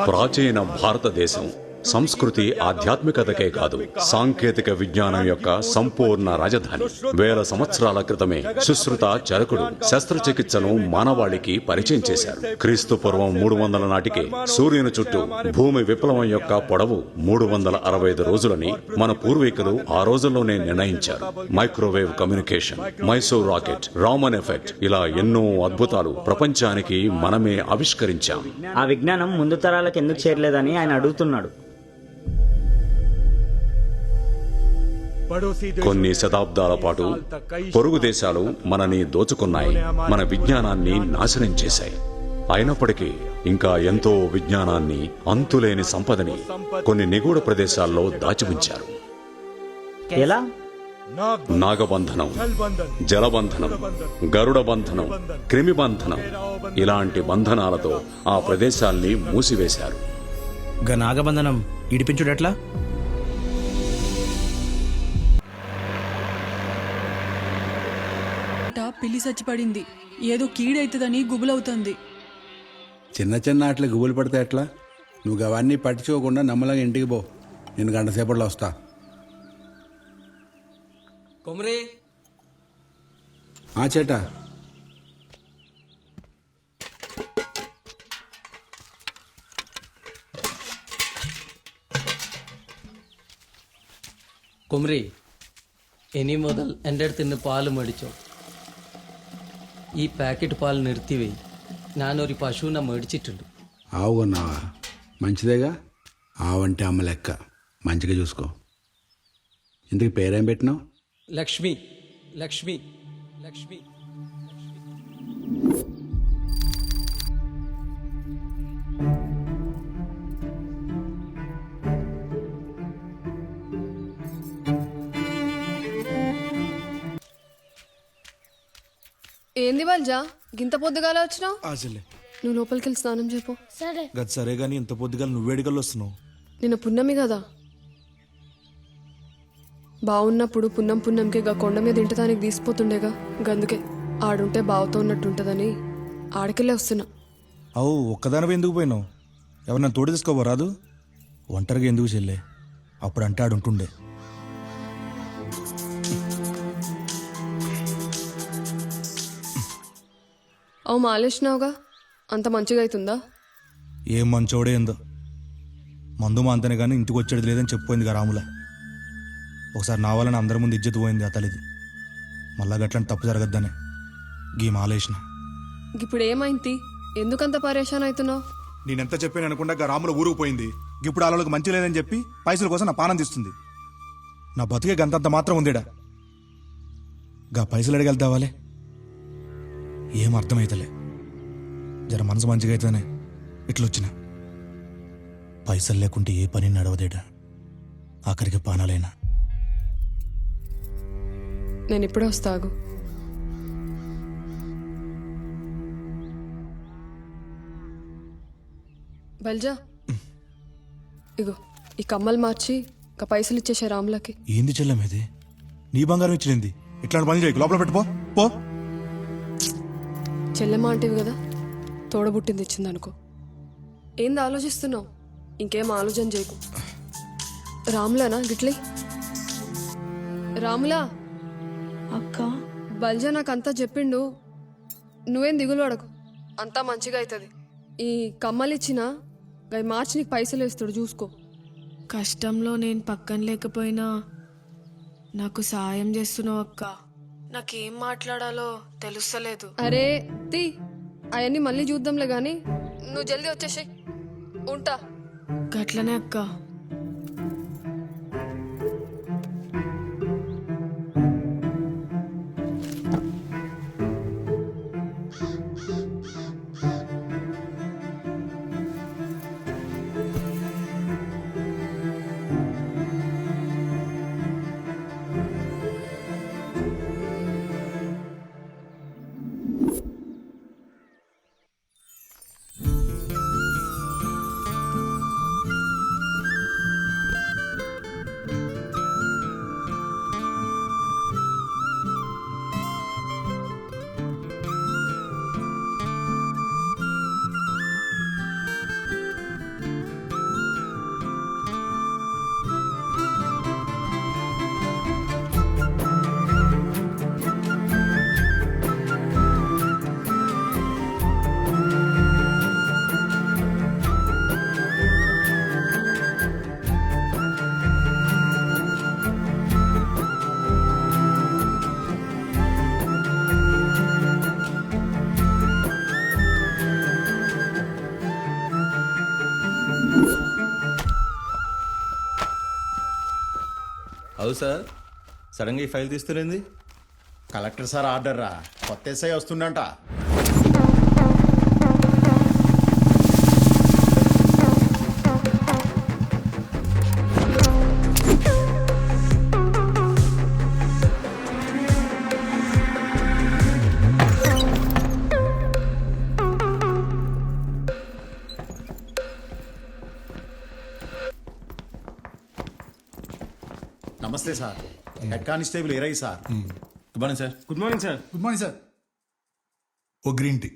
ప్రాచీన భారతదేశం సంస్కృతి ఆధ్యాత్మికతకే కాదు, సాంకేతిక విజ్ఞానం యొక్క సంపూర్ణ రాజధాని. వేల సంవత్సరాల క్రితమే సుశ్రుత చరకుడు శస్త్రచికిత్సను మానవాళికి పరిచయం చేశారు. క్రీస్తు పూర్వం 300 నాటికే సూర్యుని చుట్టూ భూమి విప్లవం యొక్క పొడవు 365 రోజులని మన పూర్వీకులు ఆ రోజుల్లోనే నిర్ణయించారు. Microwave communication, Mysore rocket, Raman effect, ఇలా ఎన్నో అద్భుతాలు ప్రపంచానికి మనమే ఆవిష్కరించాం. ఆ విజ్ఞానం ముందు తరాలకు ఎందుకు చేరలేదని ఆయన అడుగుతున్నాడు. కొన్ని శతాబ్దాల పాటు పొరుగు దేశాలు మనని దోచుకున్నాయి, మన విజ్ఞానాన్ని నాశనం చేశాయి. అయినప్పటికీ ఇంకా ఎంతో విజ్ఞానాన్ని, అంతులేని సంపదని కొన్ని నిగూఢ ప్రదేశాల్లో దాచి ఉంచారు. ఎలా? నాగబంధనం, జలబంధనం, గరుడ బంధనం, క్రిమి బంధనం, ఇలాంటి బంధనాలతో ఆ ప్రదేశాల్ని మూసివేశారు. నాగబంధనం ఇడిపించుడెట్లా? పిల్లి చచ్చిపడింది, ఏదో కీడైతుందని గుబులవుతుంది. చిన్న చిన్న అట్లా గుబులు పడితే ఎట్లా? నువ్వు అవన్నీ పట్టించుకోకుండా నమ్మలంగా ఇంటికి పో. నేను గంట సేపట్లో వస్తా. కొమరే చేటా കുമരി ഇനി മുതൽ എൻ്റെ അടുത്ത് നിന്ന് പാല് മേടിച്ചോ. ഈ പാക്കറ്റ് പാൽ നിർത്തിവേ. ഞാനൊരു പശുവിനെ മേടിച്ചിട്ടുണ്ട്. ఆవు కొన్నావా? మంచిదేగా. ఆవంటే అమ్మ లెక్క, మంచిగా చూసుకో. ఇందుకు పేరేం పెట్టినావు? లక్ష్మి. లక్ష్మి లక్ష్మి ఏంది వల్జా గింత పొద్దుగాల వచ్చినావు? ఆజలే నువ్వు లోపలికి వెళ్ళి స్నానం చెప్పు. గది సరే గాని ఇంత పొద్దుగాల నువ్వేడికల్లో వస్తున్నావు? నిన్న పున్నమి కదా, బావున్నప్పుడు పున్నంకి గా కొండ మీద ఇంటదానికి తీసిపోతుండేగా, గందుకే ఆడుంటే బావుతో ఉన్నట్టుంటదని ఆడికెళ్ళే వస్తున్నా. అవు ఒక్కదానివే ఎందుకు పోయినావు? ఎవరన్నా తోడు తీసుకోబోరాదు? ఒంటరిగా ఎందుకు చెల్లే? అప్పుడంటే ఆడుంటుండే. అవు మాలేసినావుగా, అంత మంచిగా అవుతుందా? ఏం మంచోడే ఏందో. మందు మాంతనే కానీ ఇంటికి వచ్చేది లేదని చెప్పిపోయిందిగా రాముల. ఒకసారి నా వల్ల అందరి ముందు ఇజ్జత్ పోయింది ఆ తల్లిది. మళ్ళా గట్లాంటి తప్పు జరగద్దనే గీ మాలేసిన. ఇప్పుడు ఏమైంది? ఎందుకంత పరేషాన్ అవుతున్నావు? నేనెంత చెప్పాను అనుకుండా గా రాముల ఊరుకు పోయింది. ఇప్పుడు వాళ్ళకి మంచి లేదని చెప్పి పైసల కోసం నా పానం తీస్తుంది. నా బతుకే గంతంత మాత్రం ఉందేడా. గా పైసలు అడిగెళ్తావాలే ఏం అర్థమైతలే. జర మనసు మంచిగా అయితేనే ఇట్లొచ్చిన. పైసలు లేకుంటే ఏ పని నడవదేడా, ఆఖరికి పానాలైనా. నేను ఇప్పుడే వస్తాగు. బల్జా ఇగో ఈ కమ్మలు మార్చి ఒక పైసలు ఇచ్చేసే రాములకి. ఏంది చెల్లమేది? నీ బంగారం ఇచ్చినది. ఇట్లాంటి పని చేయకు, లోపల పెట్టుకో పో. చెల్లెమ్మ అంటేవి కదా, తోడబుట్టింది ఇచ్చిందనుకో. ఏంది ఆలోచిస్తున్నావు? ఇంకేం ఆలోచన చేయకు. రాములానా గిట్లే? రాములా అక్క, బల్జా నాకంతా చెప్పిండు, నువ్వేం దిగులు పడకు, అంతా మంచిగా అవుతుంది. ఈ కమ్మలు ఇచ్చినా అవి మార్చి నీకు పైసలు వేస్తాడు, చూసుకో. కష్టంలో నేను పక్కన లేకపోయినా నాకు సాయం చేస్తున్నావు అక్క. నాకేం మాట్లాడాలో తెలుస్తలేదు. అరే తీ, అవన్నీ మళ్ళీ చూద్దాంలే గాని నువ్వు జల్దీ వచ్చేసాయి. ఉంటా. గట్లనే అక్క. అవు సార్ సడన్గా ఈ ఫైల్ తీస్తులేంది? కలెక్టర్ సార్ ఆర్డర్ రా, కొత్త ఎస్ఐ వస్తుండంట. నమస్తే సార్, హెడ్ కానిస్టేబుల్ ఇరై sir. Good morning sir. Good morning sir. Good morning sir. Oh green tea.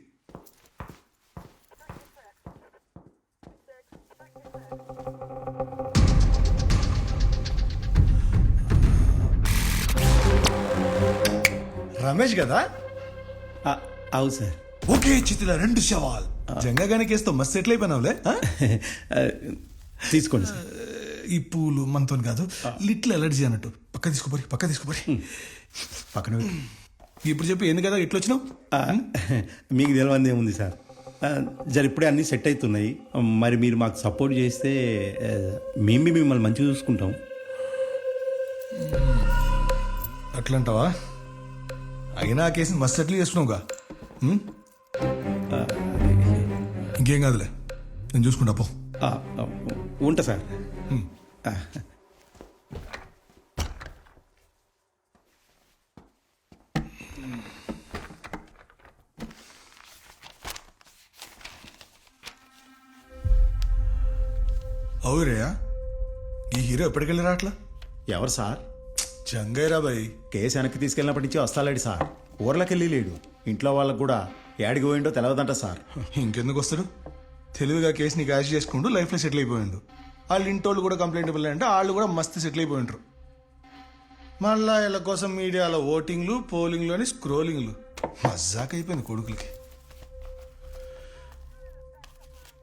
Ramesh కదా? అవు సార్. ఒకే చితిల రెండు శవాల్. జంగగానే కేసుతో మస్తు సెటిల్ అయిపోయినావులే. తీసుకోండి సార్. ఈ పూలు మనతో కాదు, లిటిల్ ఎలర్జీ అన్నట్టు. పక్క తీసుకోపోరి, పక్క తీసుకోపోరి. పక్కన పెట్టు. ఇప్పుడు చెప్పి ఎందుకు కదా ఇట్లా వచ్చినావు? మీకు తెలియంది ఏముంది సార్, జర ఇప్పుడే అన్నీ సెట్ అవుతున్నాయి. మరి మీరు మాకు సపోర్ట్ చేస్తే మేము మిమ్మల్ని మంచిగా చూసుకుంటాం. అట్లంటావా? అయినా ఆ కేసుని మస్తు సెటిల్ చేసుకున్నావుగా. ఇంకేం కాదులే, నేను చూసుకుంటా పో. ఉంటా సార్. అవురేయా, ఈ హీరో ఎప్పటికెళ్ళి రాట్లా? ఎవరు సార్? జంగైరా బాయ్. కేసు వెనక్కి తీసుకెళ్ళినప్పటి నుంచి వస్తాలేడు సార్. ఊర్లోకి లేడు. ఇంట్లో వాళ్ళకు కూడా ఏడికి పోయిండో తెలియదంట సార్. ఇంకెందుకు వస్తాడు? తెలివిగా కేసుని క్యాష్ చేసుకుంటూ లైఫ్లో సెటిల్ అయిపోయిండు. వాళ్ళ ఇంటోళ్ళు కూడా కంప్లైంట్ ఇవ్వాలంటే వాళ్ళు కూడా మస్తు సెటిల్ అయిపోయింటారు. మళ్ళా వీళ్ళ కోసం మీడియాలో ఓటింగ్లు, పోలింగ్లు, స్క్రోలింగ్లు. మజాక్ అయిపోయింది కొడుకులకి.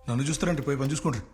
నన్ను చూస్తారంటే పోయి పని చూసుకుంటారు.